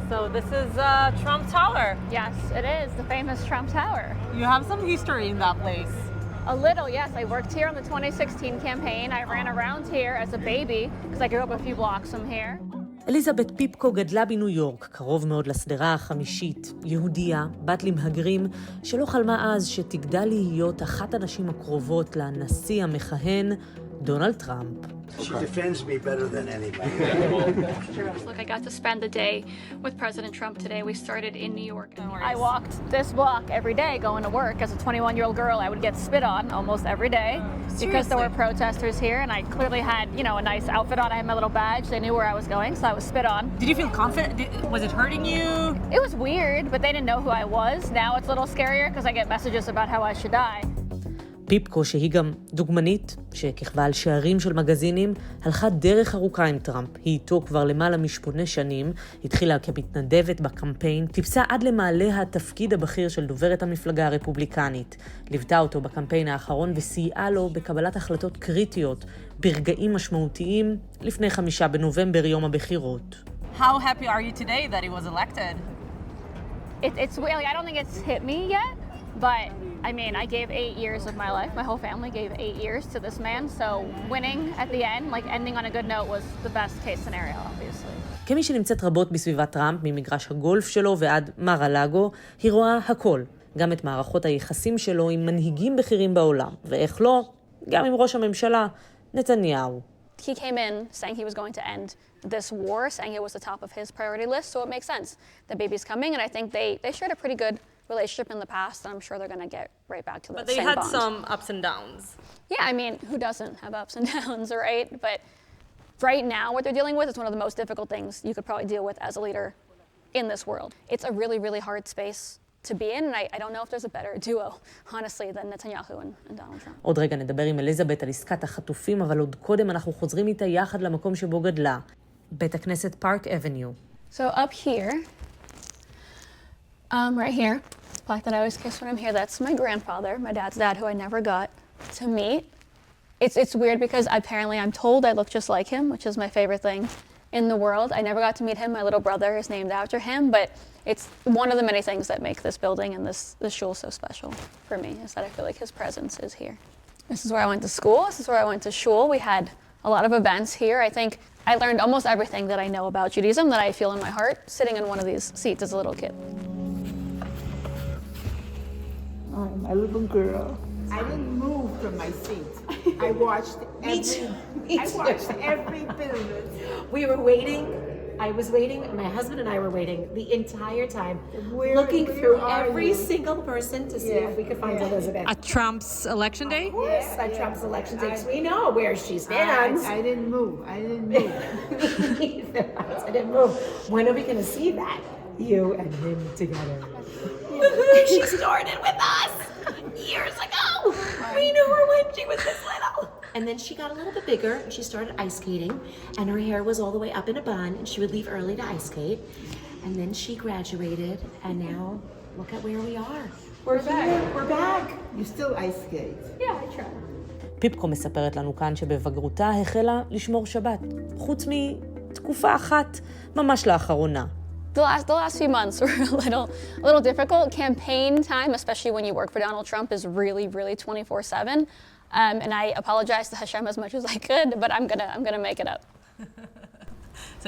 So this is Trump Tower. Yes, it is, the famous Trump Tower. You have some history in that place. A little, yes. I worked here on the 2016 campaign. I ran around here as a baby, because I grew up a few blocks from here. אליזבת פיפקו גדלה בניו יורק, קרוב מאוד לשדרה החמישית, יהודייה, בת למהגרים, שלא חלמה אז שתגדל להיות אחת הנשים הקרובות לנשיא המכהן, דונלד טראמפ. She defends me better than anybody. Look, I got to spend the day with President Trump today. We started in New York. I walked this block every day going to work. As a 21-year-old girl, I would get spit on almost every day because there were protesters here, and I clearly had, a nice outfit on. I had my little badge. They knew where I was going, so I was spit on. Did you feel confident? Was it hurting you? It was weird, but they didn't know who I was. Now it's a little scarier because I get messages about how I should die. פיפקו, שהיא גם דוגמנית, שככבה על שערים של מגזינים, הלכה דרך ארוכה עם טראמפ. היא איתו כבר למעלה מ8 שנים, התחילה כמתנדבת בקמפיין, טיפסה עד למעלה התפקיד הבכיר של דוברת המפלגה הרפובליקנית. ליוותה אותו בקמפיין האחרון וסייעה לו בקבלת החלטות קריטיות, ברגעים משמעותיים, לפני 5 בנובמבר, יום הבחירות. How happy are you today that he was elected? It's really, I don't think it's hit me yet. But, I gave 8 years of my life. My whole family gave 8 years to this man. So winning at the end, ending on a good note was the best case scenario, obviously. כמי שנמצאת רבות בסביבת טראמפ, ממגרש הגולף שלו ועד מר-א-לגו, היא רואה הכל. גם את מערכות היחסים שלו עם מנהיגים בכירים בעולם. ואיך לא, גם עם ראש הממשלה, נתניהו. He came in saying he was going to end this war, saying it was the top of his priority list. So it makes sense. The baby's coming, and I think they shared a pretty good relationship in the past, and I'm sure they're going to get right back to that same bond. But they had some ups and downs. Yeah, who doesn't have ups and downs, right? But right now, what they're dealing with is one of the most difficult things you could probably deal with as a leader in this world. It's a really, really hard space to be in, and I don't know if there's a better duo, honestly, than Netanyahu and Donald Trump. עוד רגע נדבר עם אליזבת על עסקת החטופים, אבל עוד קודם אנחנו חוזרים איתה יחד למקום שבו גדלה, בית הכנסת פארק אבניו. So up here, right here, the plaque that I always kiss when I'm here, that's my grandfather, my dad's dad, who I never got to meet. It's weird because apparently I'm told I look just like him, which is my favorite thing in the world. I never got to meet him. My little brother is named after him, but it's one of the many things that make this building and this shul so special for me, is that I feel like his presence is here. This is where I went to school. This is where I went to shul. We had a lot of events here. I think I learned almost everything that I know about Judaism that I feel in my heart sitting in one of these seats as a little kid. My little girl. I didn't move from my seat. I watched every bit of it. We were waiting. I was waiting. My husband and I were waiting the entire time, looking through every single person to see if we could find Elizabeth. At Trump's election day? Yes, at Trump's election day. We know where she stands. I didn't move. I didn't move. When are we going to see that? You and him together. She started with us years ago. We knew her when she was this little. And then she got a little bit bigger and she started ice skating, and her hair was all the way up in a bun, and she would leave early to ice skate. And then she graduated, and now look at where we are. We're back. We're back. You still ice skate? Yeah, I try. פיפקו מספרת לנו כאן שבבגרותה החלה לשמור שבת, חוץ מתקופה אחת ממש לאחרונה. The last few months were a little difficult. Campaign time, especially when you work for Donald Trump, is really, really 24/7. And I apologize to Hashem as much as I could, but I'm gonna make it up. So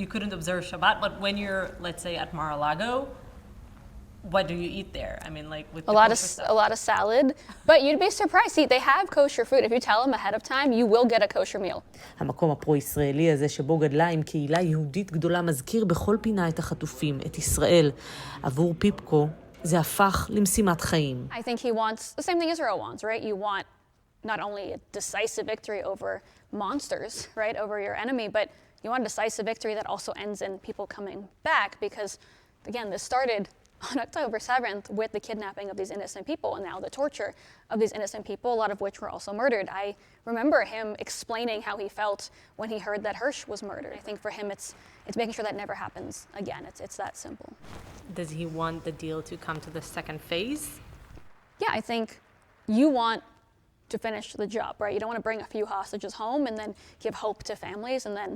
you couldn't observe Shabbat, but when you're, let's say, at Mar-a-Lago, what do you eat there? With a lot of salad, but you'd be surprised. See, they have kosher food. If you tell them ahead of time, you will get a kosher meal. המקום הפרו-ישראלי הזה שבו גדלה עם קהילה יהודית גדולה מזכיר בכל פינה את החטופים, את ישראל. עבור פיפקו זה הפך למשימת חיים. I think he wants the same thing Israel wants, right? You want not only a decisive victory over monsters, right, over your enemy, but you want a decisive victory that also ends in people coming back, because, again, this started on October 7th with the kidnapping of these innocent people and now the torture of these innocent people, a lot of which were also murdered. I remember him explaining how he felt when he heard that Hirsch was murdered. I think for him it's making sure that never happens again. It's that simple. Does he want the deal to come to the second phase? Yeah, I think you want to finish the job, right? You don't want to bring a few hostages home and then give hope to families and then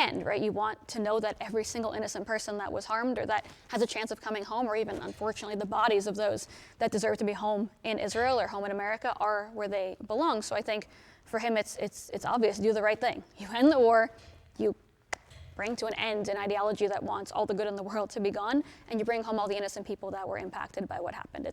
end, right? You want to know that every single innocent person that was harmed or that has a chance of coming home, or even unfortunately the bodies of those that deserve to be home in Israel or home in America are where they belong. So I think for him it's obvious, do the right thing. You end the war, you bring to an end an ideology that wants all the good in the world to be gone, and you bring home all the innocent people that were impacted by what happened.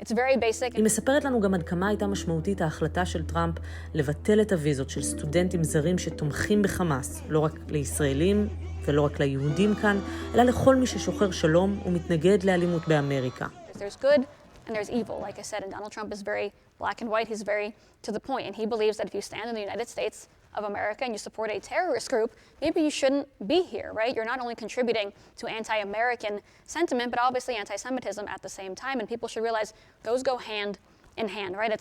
It's very basic. היא מספרת לנו גם עד כמה הייתה משמעותית ההחלטה של טראמפ לבטל את הוויזות של סטודנטים זרים שתומכים בחמאס, לא רק לישראלים ולא רק ליהודים כאן, אלא לכל מי ששוחר שלום ומתנגד לאלימות באמריקה. There's good and there's evil, like I said, and Donald Trump is very black and white. He's very to the point, and he believes that if you stand in the United States of America and you support a terrorist group, maybe you shouldn't be here, right? You're not only contributing to anti-American sentiment, but obviously anti-Semitism at the same time, and people should realize those go hand in hand, right?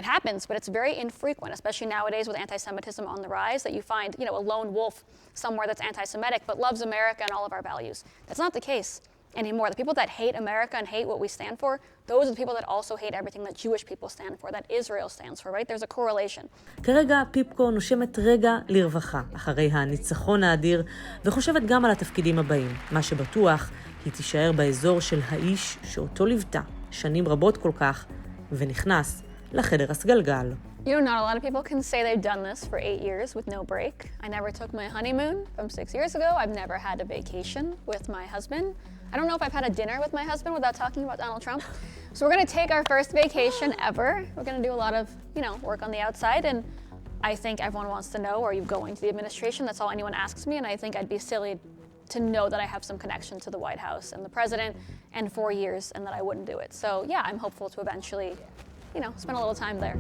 It happens, but it's very infrequent, especially nowadays with anti-Semitism on the rise, that you find, a lone wolf somewhere that's anti-Semitic but loves America and all of our values. That's not the case anymore. The people that hate America and hate what we stand for, those are the people that also hate everything that Jewish people stand for, that Israel stands for, right? There's a correlation. כרגע פיפקו נושמת רגע לרווחה אחרי הניצחון האדיר, וחושבת גם על התפקידים הבאים. מה שבטוח, היא תישאר באזור של האיש שאותו ליוותה שנים רבות כל כך, ונכנס לחדר הסגלגל. Not a lot of people can say they've done this for 8 years with no break. I never took my honeymoon from 6 years ago. I've never had a vacation with my husband. I don't know if I've had a dinner with my husband without talking about Donald Trump. So we're going to take our first vacation ever. We're going to do a lot of, work on the outside. And I think everyone wants to know, are you going to the administration? That's all anyone asks me. And I think I'd be silly to know that I have some connection to the White House and the president and 4 years and that I wouldn't do it. So yeah, I'm hopeful to eventually, spend a little time there.